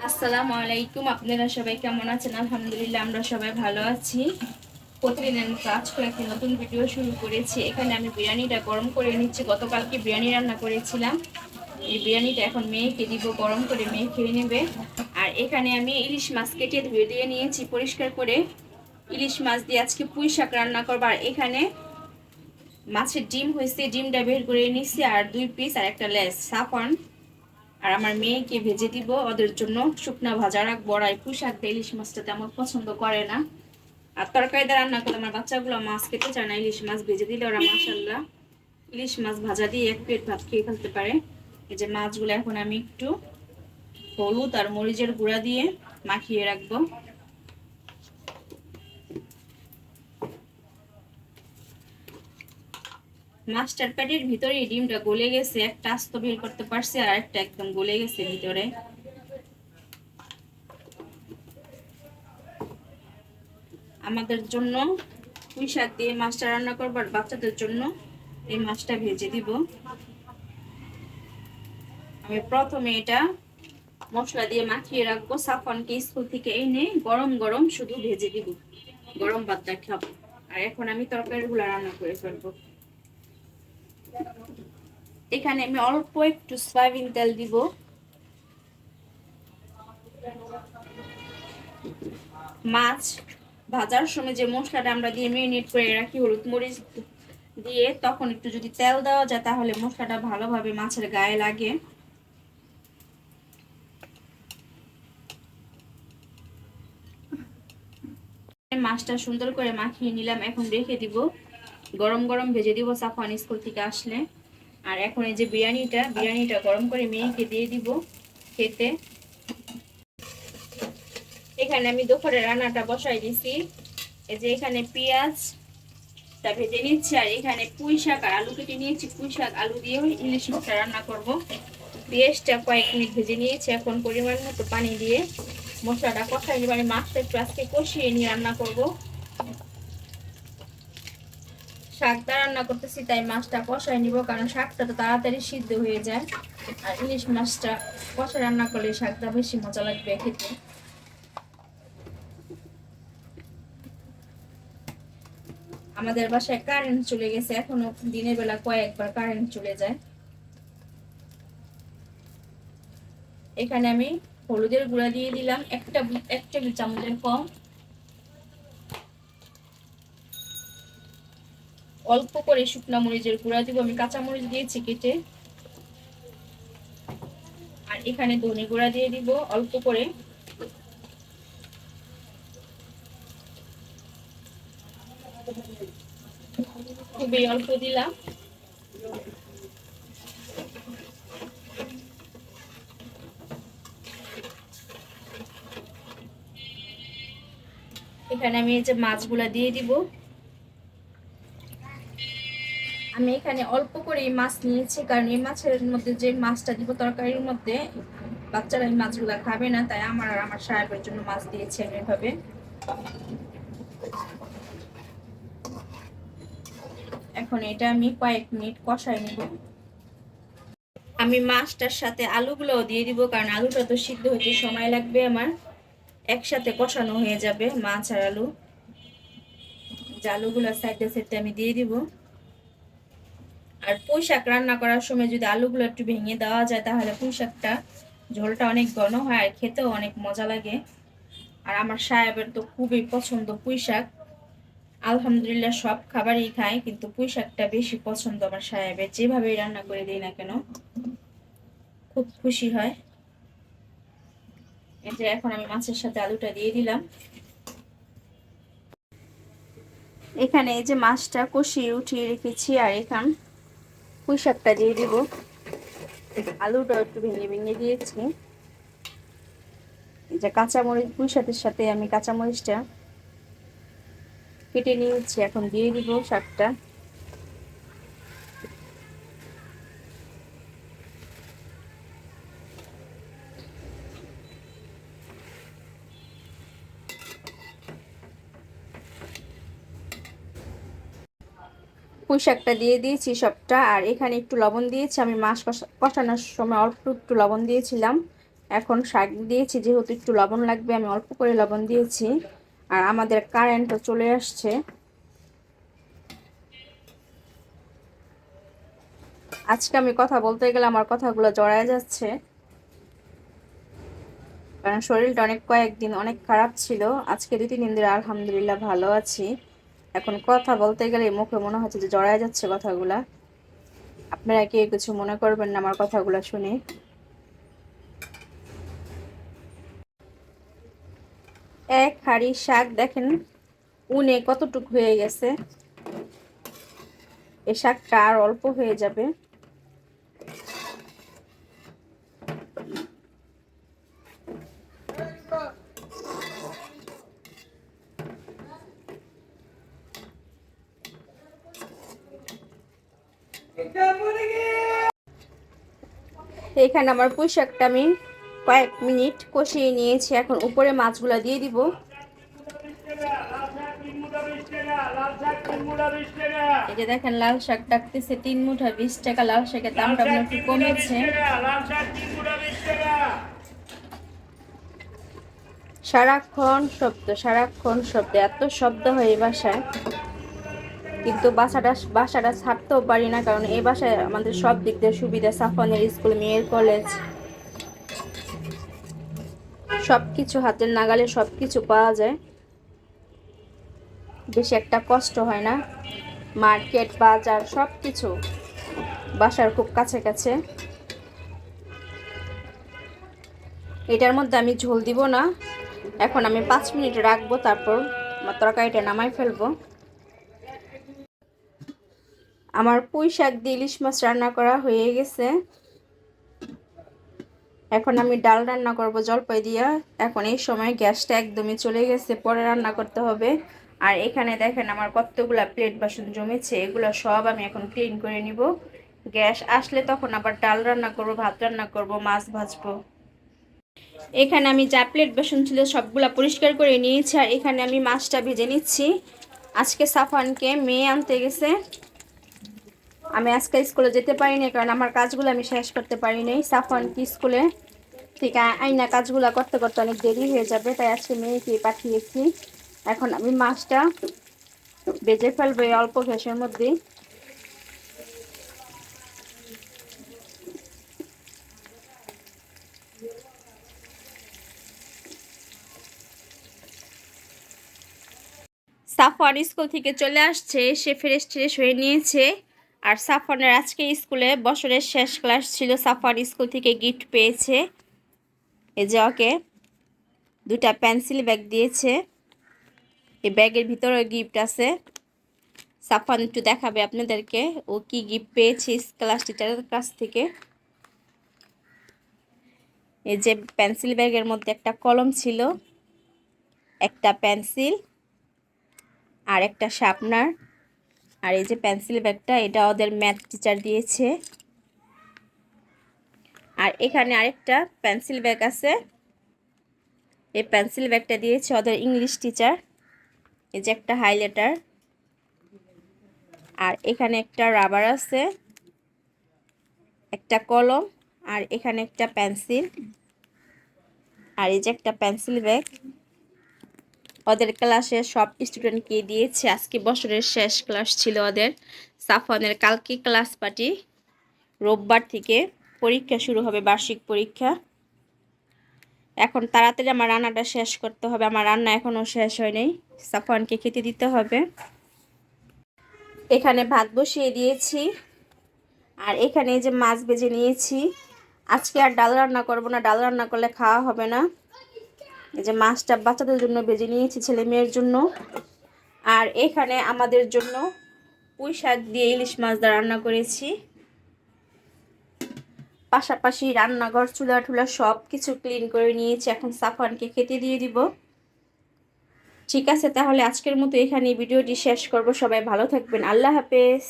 আসসালামু আলাইকুম। আপনারা সবাই কেমন আছেন? আলহামদুলিল্লাহ আমরা সবাই ভালো আছি। প্রতিদিনের মতো আজকে একটি নতুন ভিডিও শুরু করেছি। এখানে আমি বিরিয়ানিটা গরম করে নিচ্ছি। গতকালকে বিরিয়ানি রান্না করেছিলাম। এই বিরিয়ানিটা এখন মেয়েকে দিব, গরম করে মেয়ে খেয়ে নেবে। আর এখানে আমি ইলিশ মাছ কেটে ধুয়ে দিয়ে নিয়েছি পরিষ্কার করে। ইলিশ মাছ দিয়ে আজকে পুঁই শাক রান্না করবো। আর এখানে মাছের ডিম হয়েছে, ডিমটা বের করে নিচ্ছি। আর 2 পিস আর একটা লেজ সাফন। আর আমার মেয়েকে ভেজে দিব, ওদের জন্য শুকনা ভাজা রাখবো। আর পুঁই শাক দিয়ে ইলিশ মাছটা তেমন পছন্দ করে না। আর তরকারিতে রান্না করলে আমার বাচ্চাগুলো মাছ খেতে চায় না। ইলিশ মাছ ভেজে দিলে ওরা মাশাআল্লাহ ইলিশ মাছ ভাজা দিয়ে এক প্লেট ভাত খেয়ে ফেলতে পারে। এই যে মাছগুলো এখন আমি একটু হলুদ আর মরিচের গুঁড়া দিয়ে মাখিয়ে রাখবো। মাছটার পেটের ভিতরে ডিমটা গলে গেছে, একটা আস্ত বের করতে পারছি আর একটা একদম গলে গেছে ভিতরে। আমাদের জন্য পুঁই শাক দিয়ে মাছটা রান্না করবো, আর বাচ্চাদের জন্য এই মাছটা ভেজে দিব। আমি প্রথমে এটা মশলা দিয়ে মাখিয়ে রাখবো। সাফনকে স্কুল থেকে এনে গরম গরম শুধু ভেজে দিব, গরম ভাতটা খাবো। আর এখন আমি তরকারিগুলো রান্না করে ফেলবো। এখানে আমি অল্প একটু সয়াবিন তেল দিব। মাছ ভাজার সময় যে মশলাটা আমরা দিয়ে মেরিনেট করে রাখি হলুদ মরিচ দিয়ে, তখন একটু যদি তেল দেওয়া যায় তাহলে মশলাটা ভালোভাবে মাছের গায়ে লাগে। মাছটা সুন্দর করে মাখিয়ে নিলাম, এখন রেখে দিব। গরম গরম ভেজে দিব সাফওয়ান স্কুল থেকে আসলে। আর এখন এই যে বিরিয়ানিটা গরম করে মেয়েকে দিয়ে দিব খেতে। এখানে আমি দুপুরে রান্নাটা বসাই দিছি। এই যে এখানে পেঁয়াজটা ভেজে নিচ্ছি, আর এখানে পুঁই শাক আর আলু কেটে নিয়েছি। পুঁই শাক আলু দিয়ে ইলিশ মাছটা রান্না করব। পেঁয়াজটা কয়েক মিনিট ভেজে নিয়েছি, এখন পরিমাণ মতো পানি দিয়ে মশলাটা কষাই নিব। আমি মাছটা একটু আজকে কষিয়ে নিয়ে রান্না করব। শাকটা রান্না করতেছি তাই মাছটা কষাই নিব, কারণ শাকটা তো তাড়াতাড়ি সিদ্ধ হয়ে যায়। আর ইলিশ মাছটা কষা রান্না করলে শাকটা বেশি মজা লাগবে খেতে। আমাদের বাসায় কারেন্ট চলে গেছে, এখনো দিনের বেলা কয়েকবার কারেন্ট চলে যায়। এখানে আমি হলুদের গুঁড়া দিয়ে দিলাম এক টেবিল চামচের কম। অল্প করে শুকনা মরিচের গুঁড়া দিব, আমি কাঁচা মরিচ দিয়েছি কেটে। আর এখানে ধনে গুঁড়া দিয়ে দিব অল্প করে। খুবই অল্প দিলাম। এখানে আমি এই যে মাছগুলা দিয়ে দিব। আমি এখানে অল্প করে মাছ নিয়েছি, কারণ এই মাছের মধ্যে যে মাছটা দিব তরকারির মধ্যে, বাচ্চারা এই মাছগুলা খাবে না, তাই আমার আর আমার সাহেবের জন্য মাছ দিয়েছি আমি এভাবে। এখন এটা আমি কয়েক মিনিট কষাই নিব। আমি মাছটার সাথে আলুগুলোও দিয়ে দিব, কারণ আলুটা তো সিদ্ধ হতে সময় লাগবে আমার। একসাথে কষানো হয়ে যাবে মাছ আর আলু। যে আলুগুলো সাইডে সাইডে আমি দিয়ে দিব। আর পুঁই শাক রান্না করার সময় যদি আলুগুলো একটু ভেঙে দেওয়া যায় তাহলে পুঁই শাকটা ঝোলটা অনেক ঘন হয় আর খেতেও অনেক মজা লাগে। আর আমার সাহেবের তো খুবই পছন্দ পুঁই শাক। আলহামদুলিল্লাহ সব খাবারই খায়, কিন্তু পুঁই শাকটা বেশি পছন্দ আমার সাহেবের। যেভাবেই রান্না করে দিই না কেন খুব খুশি হয়। এই যে এখন আমি মাছের সাথে আলুটা দিয়ে দিলাম। এখানে এই যে মাছটা কষিয়ে উঠিয়ে রেখেছি, আর এখানে পুঁই শাকটা দিয়ে দিব। আলুটা একটু ভেঙে ভেঙে দিয়েছি। এই যে কাঁচামরিচ, পুঁই শাকের সাথে আমি কাঁচামরিচটা কেটে নিয়েছি, এখন দিয়ে দিব শাকটা। পুঁই শাকটা দিয়ে দিয়েছি সবটা। আর এখানে একটু লবণ দিয়েছি, আমি মাছ কষানোর সময় অল্প একটু লবণ দিয়েছিলাম, এখন শাক দিয়েছি, যেহেতু একটু লবণ লাগবে আমি অল্প করে লবণ দিয়েছি। আর আমাদের কারেন্টও চলে আসছে। আজকে আমি কথা বলতে গেলে আমার কথাগুলো জড়ায় যাচ্ছে, কারণ শরীরটা কয়েকদিন অনেক খারাপ ছিল। আজকে 2-3 দিন ধরে আলহামদুলিল্লাহ ভালো আছি। এখন কথা বলতে গেলে মুখে মনে হচ্ছে যে জড়ায় যাচ্ছে কথাগুলা। আপনারা কি কিছু মনে করবেন না আমার কথাগুলো শুনে। এক হাঁড়ি শাক দেখেন উনে কতটুক হয়ে গেছে। এই শাকটা আর অল্প হয়ে যাবে। এখানে আমার পুঁই শাকটা আমি কয়েক মিনিট কষিয়ে নিয়েছি। এখন উপরে মাছগুলা দিয়ে দিব। এই যে দেখেন লাল শাক ডাকতেছে 3 মুঠা 20 টাকা। লাল শাকের দামটা একটু কমেছে। সারাক্ষণ শব্দ, এত শব্দ হয় এই বাসায়, কিন্তু বাসাটা ছাড়তেও পারি না, কারণ এই বাসায় আমাদের সব দিক দিয়ে সুবিধা। সাফনের স্কুল, মেয়ের কলেজ, সবকিছু হাতের নাগালে সবকিছু পাওয়া যায়। বেশি একটা কষ্ট হয় না। মার্কেট, বাজার সবকিছু বাসার খুব কাছে কাছে। এটার মধ্যে আমি ঝোল দিব না। এখন আমি 5 মিনিট রাখবো, তারপর আমার তরকারিটা নামাই ফেলবো। আমার পুঁই শাক দিয়ে ইলিশ মাছ রান্না করা হয়ে গেছে। এখন আমি ডাল রান্না করব জলপাই দিয়া। এখন এই সময় গ্যাসটা একদমই চলে গেছে, পরে রান্না করতে হবে। আর এখানে দেখেন আমার কতগুলা প্লেট বাসন জমেছে, এগুলো সব আমি এখন ক্লিন করে নিব। গ্যাস আসলে তখন আবার ডাল রান্না করব, ভাত রান্না করব, মাছ ভাজবো। এখানে আমি যা প্লেট বাসন ছিল সবগুলা পরিষ্কার করে নিয়েছি। আর এখানে আমি মাছটা ভেজে নিচ্ছি। আজকে সাফানকে মেয়ে আনতে গেছে। আমি আজকে স্কুলে যেতে পারিনি, কারণ আমার কাজগুলো আমি শেষ করতে পারিনি। সাফানকে স্কুলে থেকে আইনা কাজগুলো করতে করতে অনেক দেরি হয়ে যাবে, তাই আজকে মেয়েকে পাঠিয়েছি। এখন আমি মাছটা ভেজে ফেলবো এই অল্প গ্যাসের মধ্যে। সাফওয়ান স্কুল থেকে চলে আসছে, সে ফ্রেশ ট্রেশ হয়ে নিয়েছে। আর সাফওয়ানের আজকে স্কুলে বছরের শেষ ক্লাস ছিল। সাফওয়ান স্কুল থেকে গিফট পেয়েছে। এই যে ওকে 2টা পেন্সিল ব্যাগ দিয়েছে। এই ব্যাগের ভিতরে গিফট আছে। সাফওয়ান একটু দেখাবে আপনাদেরকে ও কি গিফট পেয়েছে ক্লাস টিচারের কাছ থেকে। এই যে পেন্সিল ব্যাগের মধ্যে একটা কলম ছিল, একটা পেন্সিল আর একটা শার্পনার। আর এই যে পেন্সিল ব্যাগটা, এটা ওদের ম্যাথ টিচার দিয়েছে। আর এখানে আরেকটা পেন্সিল ব্যাগ আছে, এই পেন্সিল ব্যাগটা দিয়েছে ওদের ইংলিশ টিচার। এই যে একটা হাইলাইটার, আর এখানে একটা রাবার আছে, একটা কলম, আর এখানে একটা পেন্সিল। আর এই যে একটা পেন্সিল ব্যাগ ওদের ক্লাসে সব স্টুডেন্টকে দিয়েছে। আজকে বছরের শেষ ক্লাস ছিল ওদের। সাফওয়ানের কালকে ক্লাস পার্টি, রোববার থেকে পরীক্ষা শুরু হবে, বার্ষিক পরীক্ষা। এখন তাড়াতাড়ি আমার রান্নাটা শেষ করতে হবে, আমার রান্না এখনও শেষ হয়নি। সাফওয়ানকে খেতে দিতে হবে। এখানে ভাত বসিয়ে দিয়েছি, আর এখানে যে মাছ ভেজে নিয়েছি। আজকে আর ডাল রান্না করব না, ডাল রান্না করলে খাওয়া হবে না। এই যে মাছটা বাচ্চাদের জন্য ভেজে নিয়েছি, ছেলে মেয়ের জন্য। আর এখানে আমাদের জন্য পুঁই শাক দিয়ে ইলিশ মাছ দিয়ে রান্না করেছি। পাশাপাশি রান্নাঘর চুলা টুলা সব কিছু ক্লিন করে নিয়েছি। এখন সাফওয়ানকে খেতে দিয়ে দিব। ঠিক আছে, তাহলে আজকের মতো এখানে ভিডিওটি শেষ করব। সবাই ভালো থাকবেন, আল্লাহ হাফেজ।